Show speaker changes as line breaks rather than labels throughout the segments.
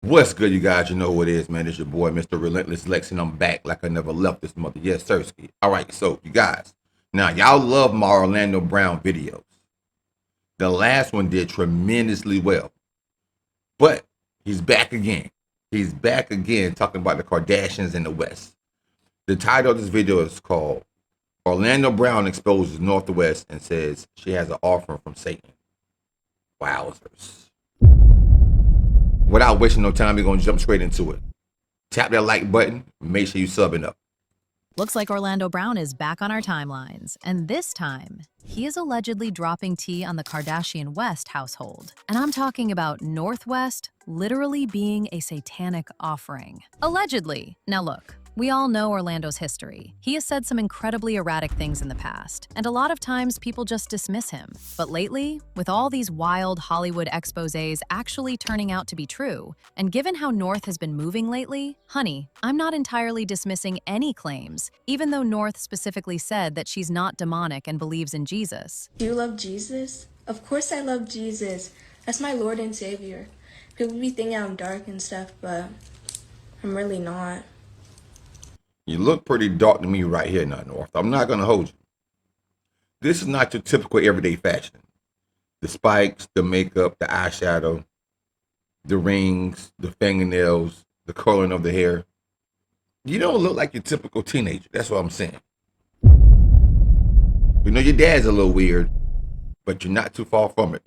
What's good, you guys? You know who it is, man. It's your boy, Mr. Relentless Lex, and I'm back like I never left this mother. Yes, sir. All right, so you guys, now y'all love my Orlando Brown videos. The last one did tremendously well, but he's back again. He's back again talking about the Kardashians in the West. The title of this video is called Orlando Brown Exposes North West and Says She Has an Offering from Satan. Wowzers. Without wasting no time, we're going to jump straight into it. Tap that like button. Make sure you subbing up.
Looks like Orlando Brown is back on our timelines, and this time, he is allegedly dropping tea on the Kardashian West household. And I'm talking about Northwest literally being a satanic offering. Allegedly. Now look, we all know Orlando's history. He has said some incredibly erratic things in the past, and a lot of times people just dismiss him. But lately, with all these wild Hollywood exposés actually turning out to be true, and given how North has been moving lately, honey, I'm not entirely dismissing any claims, even though North specifically said that she's not demonic and believes in Jesus.
Do you love Jesus? Of course I love Jesus. That's my Lord and Savior. People be thinking I'm dark and stuff, but I'm really not.
You look pretty dark to me right here now, North. I'm not going to hold you. This is not your typical everyday fashion. The spikes, the makeup, the eyeshadow, the rings, the fingernails, the coloring of the hair. You don't look like your typical teenager. That's what I'm saying. We know your dad's a little weird, but you're not too far from it.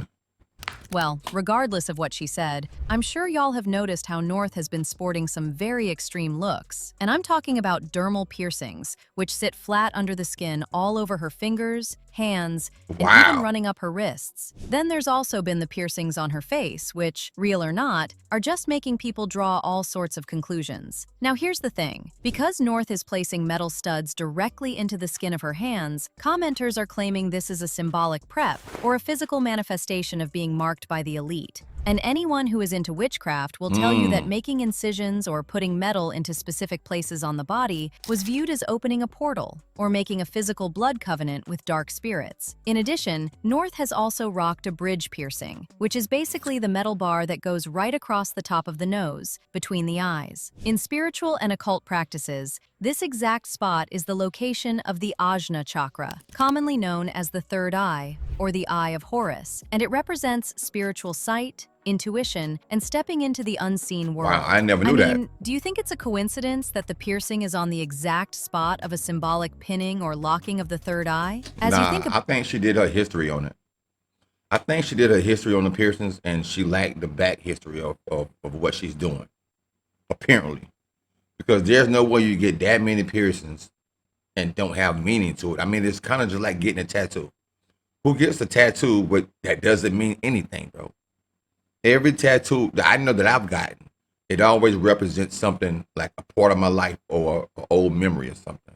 Well, regardless of what she said, I'm sure y'all have noticed how North has been sporting some very extreme looks. And I'm talking about dermal piercings, which sit flat under the skin all over her fingers, hands, and even running up her wrists. Then there's also been the piercings on her face, which, real or not, are just making people draw all sorts of conclusions. Now here's the thing. Because North is placing metal studs directly into the skin of her hands, commenters are claiming this is a symbolic prep or a physical manifestation of being marked by the elite. And anyone who is into witchcraft will tell you that making incisions or putting metal into specific places on the body was viewed as opening a portal or making a physical blood covenant with dark spirits. In addition, North has also rocked a bridge piercing, which is basically the metal bar that goes right across the top of the nose, between the eyes. In spiritual and occult practices, this exact spot is the location of the Ajna chakra, commonly known as the third eye, or the Eye of Horus, and it represents spiritual sight, intuition, and stepping into the unseen world.
Wow, I never knew that.
Do you think it's a coincidence that the piercing is on the exact spot of a symbolic pinning or locking of the third eye?
I think she did her history on it. I think she did her history on the piercings, and she lacked the back history of what she's doing, apparently. Because there's no way you get that many piercings and don't have meaning to it. I mean, it's kind of just like getting a tattoo. Who gets a tattoo, but that doesn't mean anything, bro? Every tattoo that I know that I've gotten, it always represents something like a part of my life or an old memory or something.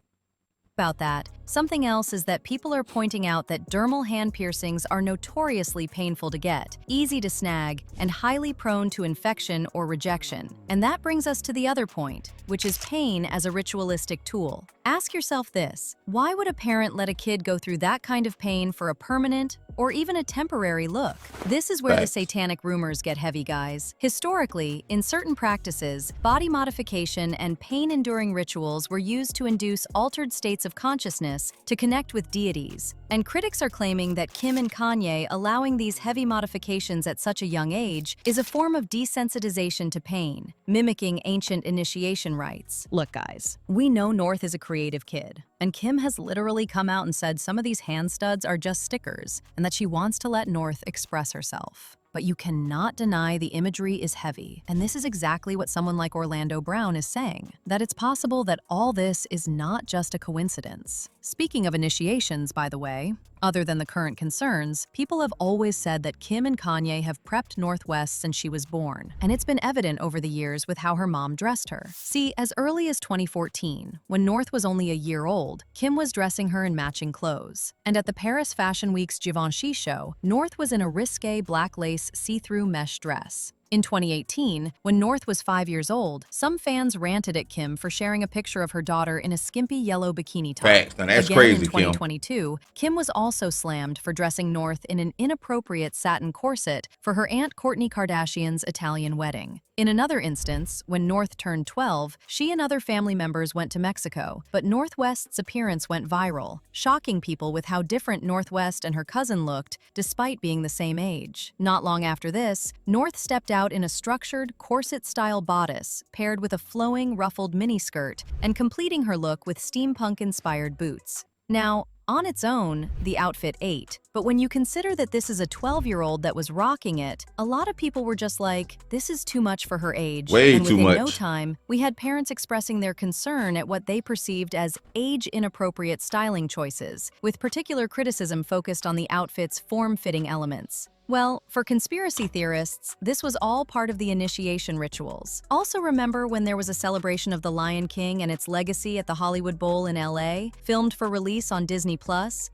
About that, something else is that people are pointing out that dermal hand piercings are notoriously painful to get, easy to snag, and highly prone to infection or rejection. And that brings us to the other point, which is pain as a ritualistic tool. Ask yourself this: why would a parent let a kid go through that kind of pain for a permanent or even a temporary look? This is where the satanic rumors get heavy, guys. Historically, in certain practices, body modification and pain-enduring rituals were used to induce altered states of consciousness to connect with deities. And critics are claiming that Kim and Kanye allowing these heavy modifications at such a young age is a form of desensitization to pain, mimicking ancient initiation rites. Look, guys, we know North is a creative kid, and Kim has literally come out and said some of these hand studs are just stickers, and that she wants to let North express herself. But you cannot deny the imagery is heavy, and this is exactly what someone like Orlando Brown is saying, that it's possible that all this is not just a coincidence. Speaking of initiations, by the way, other than the current concerns, people have always said that Kim and Kanye have prepped Northwest since she was born, and it's been evident over the years with how her mom dressed her. See, as early as 2014, when North was only a year old, Kim was dressing her in matching clothes. And at the Paris Fashion Week's Givenchy show, North was in a risque black lace see-through mesh dress. In 2018, when North was 5 years old, some fans ranted at Kim for sharing a picture of her daughter in a skimpy yellow bikini top.
Facts. Now that's
Again,
crazy,
in 2022, Kim was also slammed for dressing North in an inappropriate satin corset for her Aunt Kourtney Kardashian's Italian wedding. In another instance, when North turned 12, she and other family members went to Mexico, but North West's appearance went viral, shocking people with how different North West and her cousin looked, despite being the same age. Not long after this, North stepped out in a structured, corset-style bodice, paired with a flowing, ruffled miniskirt, and completing her look with steampunk-inspired boots. Now, on its own, the outfit ate, but when you consider that this is a 12-year-old that was rocking it, a lot of people were just like, this is too much for her age.
Way
and
too
within no
much.
time, we had parents expressing their concern at what they perceived as age-inappropriate styling choices, with particular criticism focused on the outfit's form-fitting elements. Well, for conspiracy theorists, this was all part of the initiation rituals. Also remember when there was a celebration of The Lion King and its legacy at the Hollywood Bowl in LA, filmed for release on Disney+,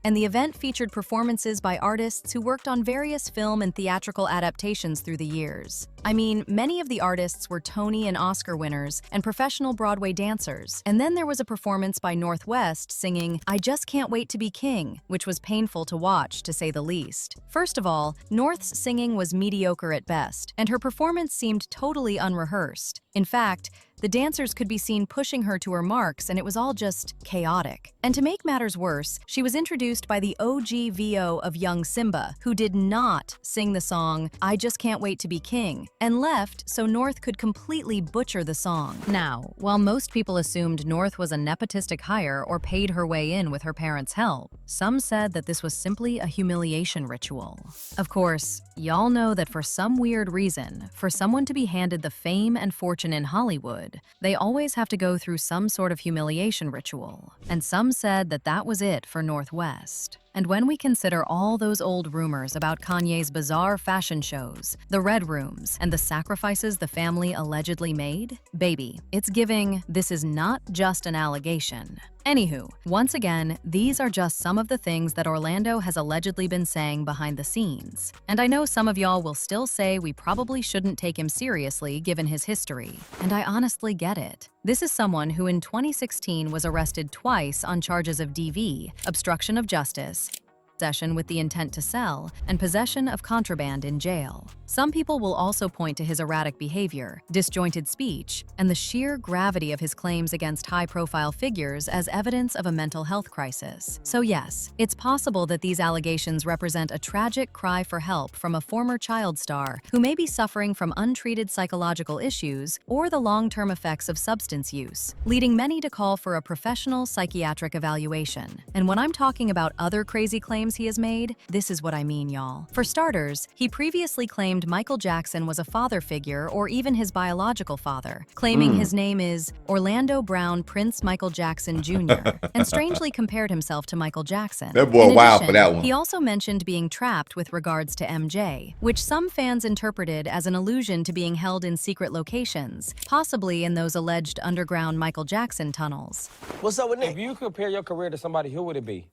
and the event featured performances by artists who worked on various film and theatrical adaptations through the years. I mean, many of the artists were Tony and Oscar winners and professional Broadway dancers. And then there was a performance by North West singing "I Just Can't Wait to Be King," which was painful to watch, to say the least. First of all, North's singing was mediocre at best, and her performance seemed totally unrehearsed. In fact, the dancers could be seen pushing her to her marks, and it was all just chaotic. And to make matters worse, she was introduced by the OG VO of young Simba, who did not sing the song "I Just Can't Wait to Be King," and left so North could completely butcher the song. Now, while most people assumed North was a nepotistic hire or paid her way in with her parents' help, some said that this was simply a humiliation ritual. Of course, y'all know that for some weird reason, for someone to be handed the fame and fortune in Hollywood, they always have to go through some sort of humiliation ritual. And some said that that was it for North West. And when we consider all those old rumors about Kanye's bizarre fashion shows, the red rooms, and the sacrifices the family allegedly made, baby, it's giving, this is not just an allegation. Anywho, once again, these are just some of the things that Orlando has allegedly been saying behind the scenes. And I know some of y'all will still say we probably shouldn't take him seriously given his history. And I honestly get it. This is someone who in 2016 was arrested twice on charges of DV, obstruction of justice, possession with the intent to sell, and possession of contraband in jail. Some people will also point to his erratic behavior, disjointed speech, and the sheer gravity of his claims against high-profile figures as evidence of a mental health crisis. So yes, it's possible that these allegations represent a tragic cry for help from a former child star who may be suffering from untreated psychological issues or the long-term effects of substance use, leading many to call for a professional psychiatric evaluation. And when I'm talking about other crazy claims he has made, this is what I mean, y'all. For starters, he previously claimed Michael Jackson was a father figure or even his biological father, claiming his name is Orlando Brown Prince Michael Jackson Jr., and strangely compared himself to Michael Jackson.
That boy
In
wild for
addition,
that one.
He also mentioned being trapped with regards to MJ, which some fans interpreted as an allusion to being held in secret locations, possibly in those alleged underground Michael Jackson tunnels.
What's up with Nick?
If you compare your career to somebody, who would it be?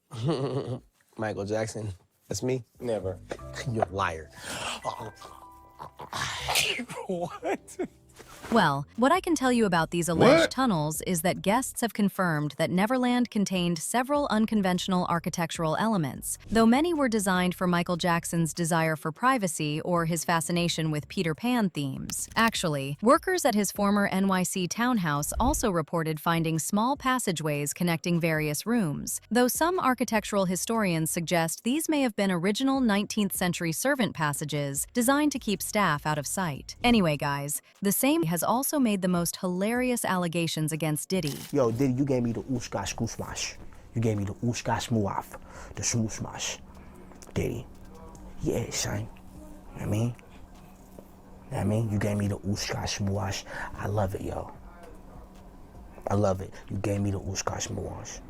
Michael Jackson. That's me.
Never.
You're a liar.
What?
Well, what I can tell you about these alleged
What?
tunnels is that guests have confirmed that Neverland contained several unconventional architectural elements, though many were designed for Michael Jackson's desire for privacy or his fascination with Peter Pan themes. Actually, workers at his former NYC townhouse also reported finding small passageways connecting various rooms, though some architectural historians suggest these may have been original 19th century servant passages designed to keep staff out of sight. Anyway, guys, the same has also made the most hilarious allegations against Diddy.
Yo, Diddy, you gave me the ooshka skoosmash. You gave me the ooshka smooaf, the smooshmash. Diddy. Yeah, son. You know what I mean? You know what I mean? You gave me the ooshka smooash. I love it, yo. I love it. You gave me the ooshka smooash.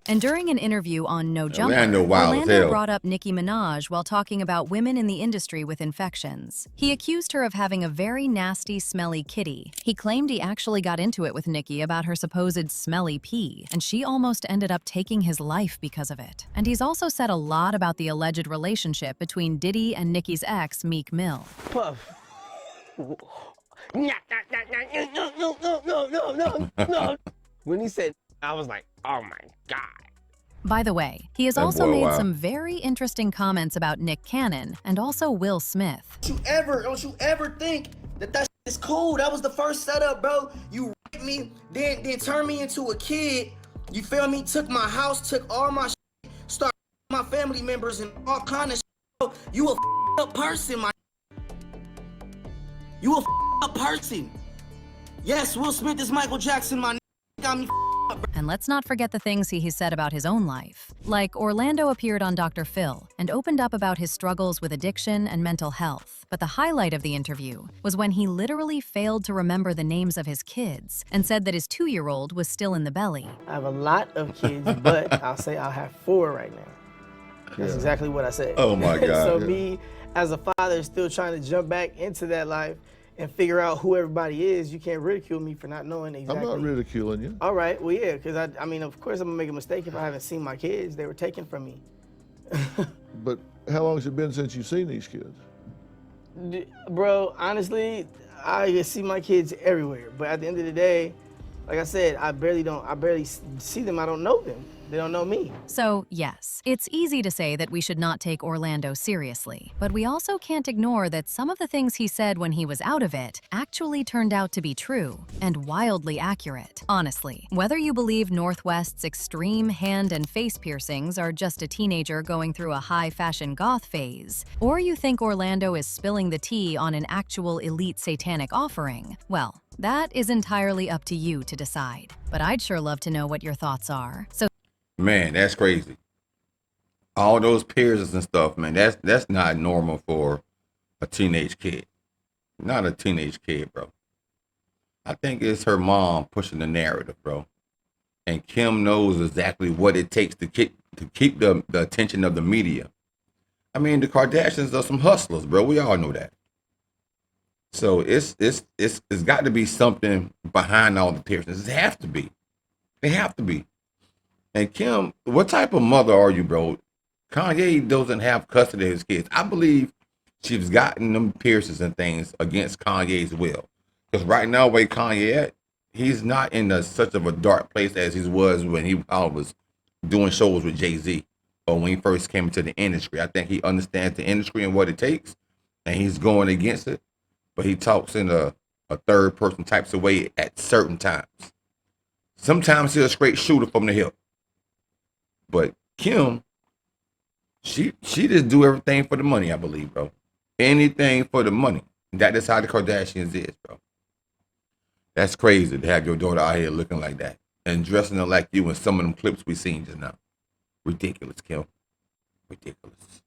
And during an interview on No Jumper,
Orlando wild as
Orlando
hell.
brought up Nicki Minaj while talking about women in the industry with infections. He accused her of having a very nasty, smelly kitty. He claimed he actually got into it with Nicki about her supposed smelly pee, and she almost ended up taking his life because of it. And he's also said a lot about the alleged relationship between Diddy and Nicki's ex, Meek Mill.
Puff. No. When he said, I was like, oh my God.
By the way, he has
That
also
boy
made
wild.
some very interesting comments about Nick Cannon and also Will Smith.
Don't you ever think that
It's cool. That was the first setup, bro. You raped me, then turned me into a kid. You feel me? Took my house, took all my shit, started my family members and all kind of shit. Bro. You a up person, my. You a up person. Yes, Will Smith is Michael Jackson, my. Got me.
And let's not forget the things he said about his own life. Like, Orlando appeared on Dr. Phil and opened up about his struggles with addiction and mental health. But the highlight of the interview was when he literally failed to remember the names of his kids and said that his 2-year-old was still in the belly.
I have a lot of kids, but I'll say I'll have 4 right now. That's exactly what I said.
Oh my God.
So me, as a father, is still trying to jump back into that life and figure out who everybody is. You can't ridicule me for not knowing exactly.
I'm not ridiculing you.
All right, well, yeah, because I mean, of course I'm gonna make a mistake if I haven't seen my kids. They were taken from me.
But how long has it been since you've seen these kids?
Bro, honestly, I see my kids everywhere. But at the end of the day, like I said, I barely see them. I don't know them. They don't know me.
So, yes, it's easy to say that we should not take Orlando seriously, but we also can't ignore that some of the things he said when he was out of it actually turned out to be true and wildly accurate. Honestly, whether you believe North West's extreme hand and face piercings are just a teenager going through a high-fashion goth phase, or you think Orlando is spilling the tea on an actual elite satanic offering, well, that is entirely up to you to decide. But I'd sure love to know what your thoughts are. So
Man, that's crazy. All those piercings and stuff, man, that's not normal for a teenage kid. Not a teenage kid, bro. I think it's her mom pushing the narrative, bro. And Kim knows exactly what it takes to keep the attention of the media. I mean, the Kardashians are some hustlers, bro. We all know that. So it's got to be something behind all the piercings. It have to be. They have to be. And Kim, what type of mother are you, bro? Kanye doesn't have custody of his kids. I believe she's gotten them piercings and things against Kanye's will. Because right now, where Kanye at, he's not in such of a dark place as he was when he was doing shows with Jay-Z or when he first came into the industry. I think he understands the industry and what it takes, and he's going against it. But he talks in a third person types of way at certain times. Sometimes he's a straight shooter from the hip. But Kim, she just do everything for the money, I believe, bro. Anything for the money. That is how the Kardashians is, bro. That's crazy to have your daughter out here looking like that and dressing her like you in some of them clips we seen just now. Ridiculous, Kim. Ridiculous.